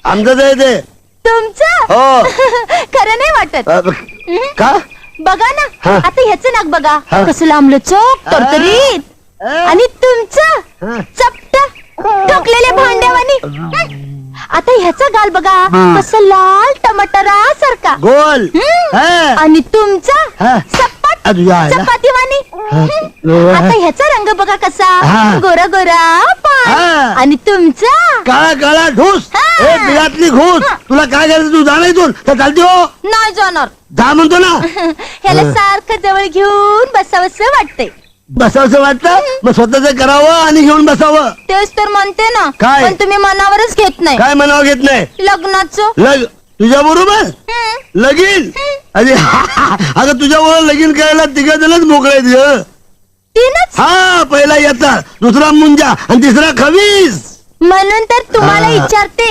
आमचं आहे ते. तुमचं हो. खरं नाही वाटत. का? बघा ना, हा. आता ह्याचं नाक बघा, हा. कसं लांबलं चोख तरतरीत. आणि तुमचं हा. चपट ठोकलेले भांड्यावानी. आता ह्याचा गाल बघा, कसं लाल टमाटरा सारखा. गोल. हा. आणि तुमचा हा. सपाट तुझ्या आईला. चपातीवानी. आता ह्याचा रंग बघा कसा, हा. गोरा गोरा पान. हा. आणि तुमचा काळा काळा ढूस. हा. ए बिळातली घुस. तुला काय करायचं तू जा ना इथून. तर चालते हो. नाही जाणार. जा म्हणतो ना. ह्याला सारखं जवळ घेऊन बसावंसं वाटतंय. बसावंसं वाटतं मग स्वतःच करावं आणि घेऊन बसावं. तेच तर म्हणते ना. काय? पण तुम्ही मनावरच घेत नाही. काय म्हणावं घेत नाही. लग्नाचं लग तुझ्या बरोबर लगीन. अरे अगं तुझ्या बरोबर लगीन करायला तिघ जणच मोकळे आहेत ग. तीनच. हा पहिला येतात, दुसरा मुंजा आणि तिसरा खवीस. म्हणून तर तुम्हाला हा. विचारते.